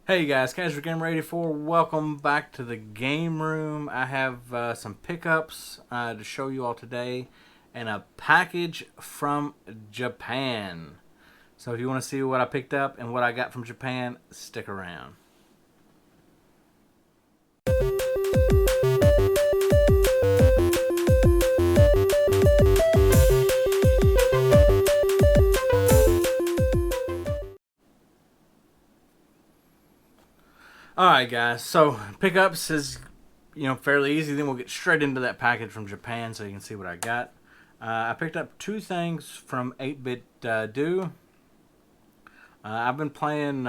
Hey guys, Casual Gamer 84. Welcome back to the game room. I have some pickups to show you all today, and a package from Japan. So if you want to see what I picked up and what I got from Japan, stick around. All right, guys. So pickups is fairly easy. Then we'll get straight into that package from Japan, so you can see what I got. I picked up two things from 8-Bit Do. I've been playing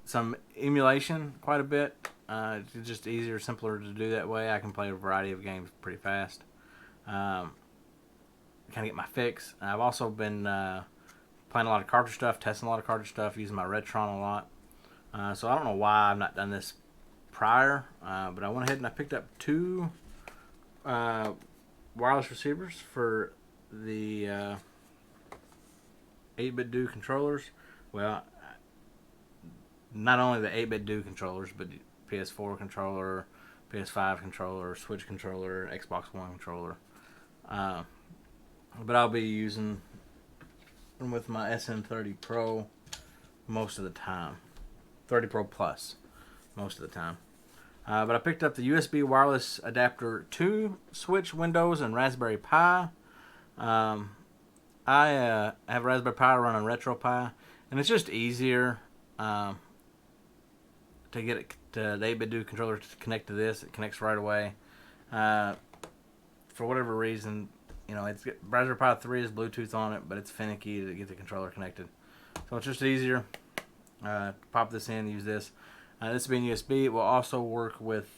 some emulation quite a bit. It's just easier, simpler to do that way. I can play a variety of games pretty fast. Kind of get my fix. I've also been playing a lot of cartridge stuff, testing a lot of cartridge stuff, using my Retron a lot. So I don't know why I've not done this prior, but I went ahead and I picked up two wireless receivers for the 8-Bit Do controllers. Well, not only the 8-Bit Do controllers, but PS4 controller, PS5 controller, Switch controller, Xbox One controller. Uh, but I'll be using them with my SN30 Pro most of the time. 30 Pro Plus most of the time. But I picked up the USB wireless adapter to Switch, Windows, and Raspberry Pi. I have Raspberry Pi running RetroPie, and it's just easier to get it to the 8-Bit Do controller to connect to this. It connects right away. For whatever reason, it's Raspberry Pi 3 has Bluetooth on it, but it's finicky to get the controller connected. So it's just easier. Pop this in, use this. This being USB, it will also work with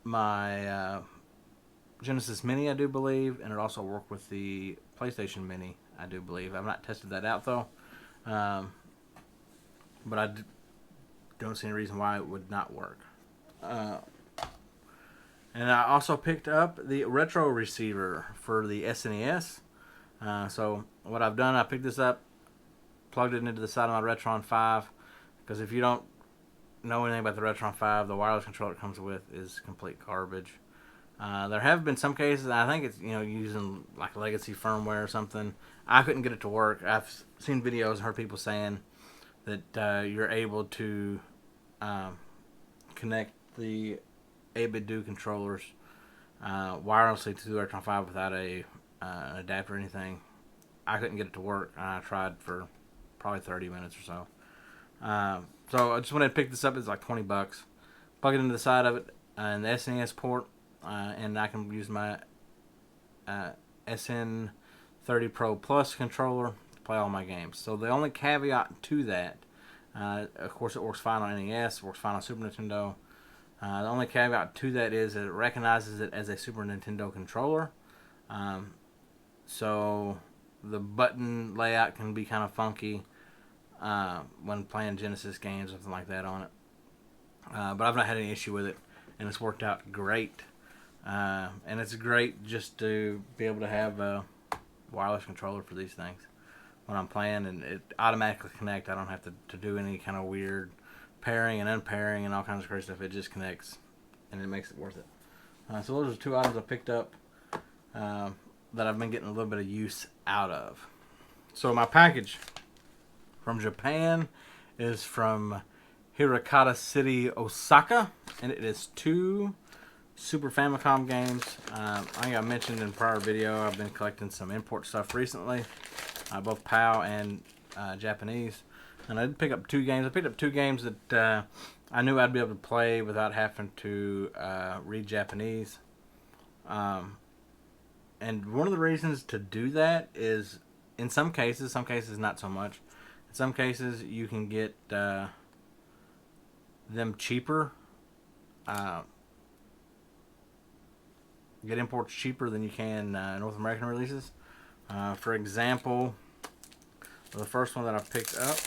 my Genesis Mini, I do believe, and it also work with the PlayStation Mini, I do believe. I've not tested that out though, but I don't see any reason why it would not work. And I also picked up the retro receiver for the SNES. So what I've done, I picked this up, plugged it into the side of my Retron 5, because if you don't know anything about the Retron 5, the wireless controller it comes with is complete garbage. There have been some cases, I think it's using like legacy firmware or something. I couldn't get it to work. I've seen videos and heard people saying that you're able to connect the 8-Bit Do controllers wirelessly to the Retron 5 without an adapter or anything. I couldn't get it to work. I tried for probably 30 minutes or so. So I just went ahead and picked this up. It's like $20. Plug it into the side of it and the SNES port, and I can use my SN30 Pro Plus controller to play all my games. So the only caveat to that, of course, it works fine on NES, works fine on Super Nintendo. The only caveat to that is that it recognizes it as a Super Nintendo controller. So the button layout can be kind of funky when playing Genesis games, something like that on it. But I've not had any issue with it, and it's worked out great. And it's great just to be able to have a wireless controller for these things when I'm playing, and it automatically connects. I don't have to do any kind of weird pairing and unpairing and all kinds of crazy stuff. It just connects, and it makes it worth it. So those are two items I picked up that I've been getting a little bit of use out of. So my package from Japan is from Hirakata City, Osaka, and it is two Super Famicom games. I think I mentioned in a prior video I've been collecting some import stuff recently, both PAL and Japanese. And I did pick up two games. I picked up two games that I knew I'd be able to play without having to read Japanese. And one of the reasons to do that is, in some cases not so much. In some cases, you can get them cheaper. Get imports cheaper than you can North American releases. For example, the first one that I picked up,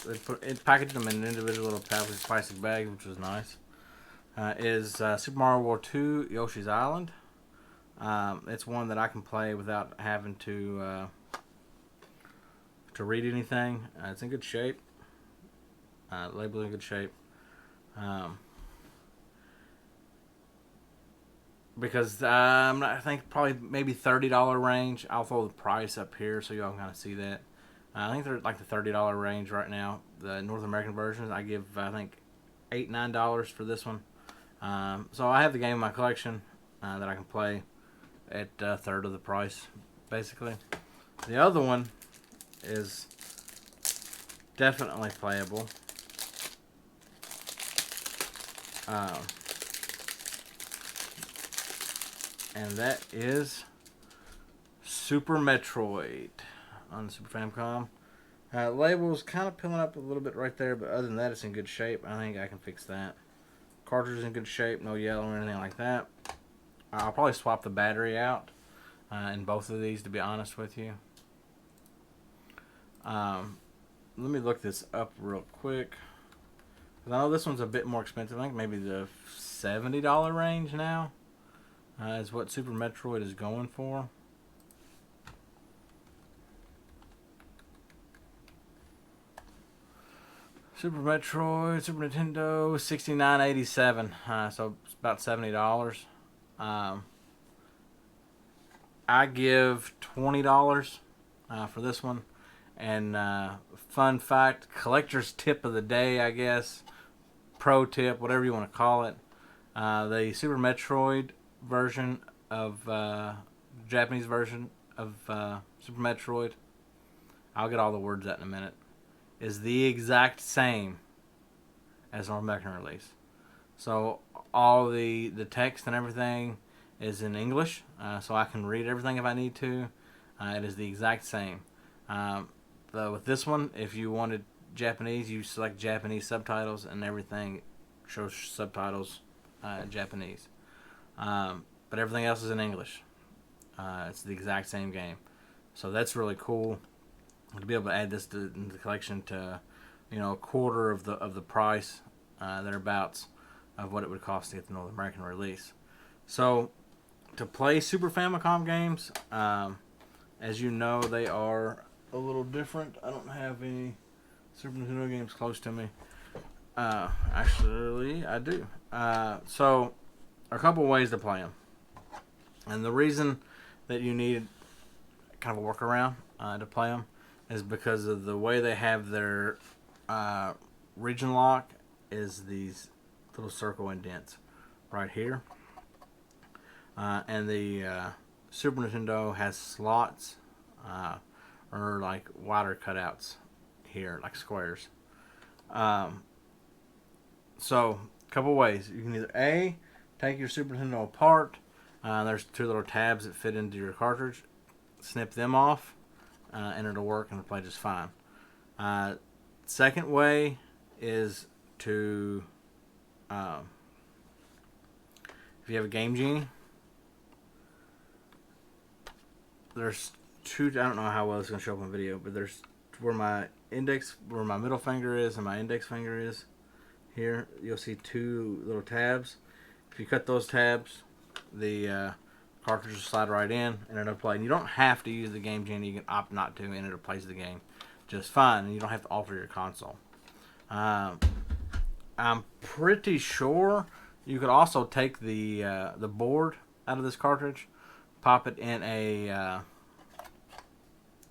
it packaged them in individual little plastic bags, which was nice. Is Super Mario World 2 Yoshi's Island. It's one that I can play without having to read anything. It's in good shape. Label's in good shape. Because I think probably maybe $30 range. I'll throw the price up here so y'all can kind of see that. I think they're like the $30 range right now. The North American versions, I give I think $8-9 for this one. So I have the game in my collection that I can play at a third of the price, basically. The other one is definitely playable. And that is Super Metroid on the Super Famicom. Label's kind of peeling up a little bit right there, but other than that, it's in good shape. I think I can fix that. Cartridge is in good shape, no yellow or anything like that. I'll probably swap the battery out in both of these, to be honest with you. Let me look this up real quick. I know this one's a bit more expensive. I think maybe the $70 range now is what Super Metroid is going for. Super Metroid, Super Nintendo, $69.87. So it's about $70. I give $20 for this one. And fun fact, collector's tip of the day, I guess, pro tip, whatever you want to call it. The Super Metroid version of Japanese version of Super Metroid, I'll get all the words out in a minute, is the exact same as North American release. So all the text and everything is in English, so I can read everything if I need to. It is the exact same. With this one, if you wanted Japanese, you select Japanese subtitles, and everything shows subtitles Japanese. But everything else is in English. It's the exact same game, so that's really cool to be able to add this to the collection to, a quarter of the price, thereabouts, of what it would cost to get the North American release. So to play Super Famicom games, as you know, they are a little different. I don't have any Super Nintendo games close to me. Actually, I do. So, a couple ways to play them. And the reason that you need kind of a workaround to play them is because of the way they have their region lock is these little circle indents right here. And the Super Nintendo has slots or like wider cutouts here, like squares. So, a couple ways. You can either A, take your Super Nintendo apart. There's two little tabs that fit into your cartridge. Snip them off, and it'll work and it'll play just fine. Second way is to, if you have a Game Genie, there's two. I don't know how well it's going to show up on video, but there's where my middle finger is and my index finger is. Here, you'll see two little tabs. If you cut those tabs, the cartridge will slide right in and it'll play. And you don't have to use the Game Genie. You can opt not to, and it'll play the game just fine. And you don't have to alter your console. I'm pretty sure you could also take the board out of this cartridge, pop it in a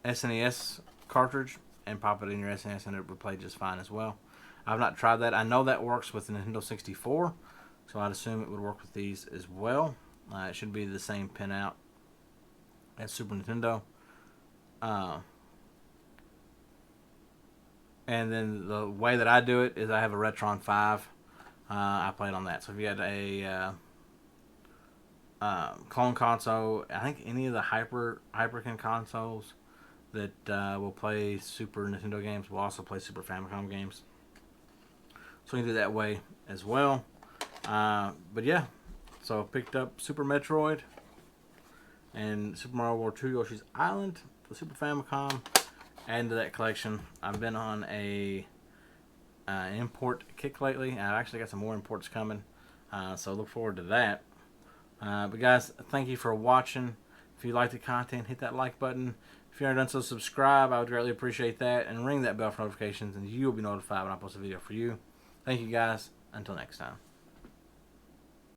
SNES cartridge, and pop it in your SNES, and it would play just fine as well. I've not tried that. I know that works with the Nintendo 64, so I'd assume it would work with these as well. It should be the same pinout as Super Nintendo. And then the way that I do it is I have a Retron 5. I play it on that. So if you had a clone console, I think any of the Hyperkin consoles that will play Super Nintendo games will also play Super Famicom games. So you can do that way as well. But yeah, so picked up Super Metroid and Super Mario World 2 Yoshi's Island for Super Famicom. Add to that collection. I've been on an import kick lately. I've actually got some more imports coming, so look forward to that. But guys, thank you for watching. If you like the content, hit that like button. If you haven't done so, subscribe. I would greatly appreciate that. And ring that bell for notifications, and you will be notified when I post a video for you. Thank you, guys. Until next time.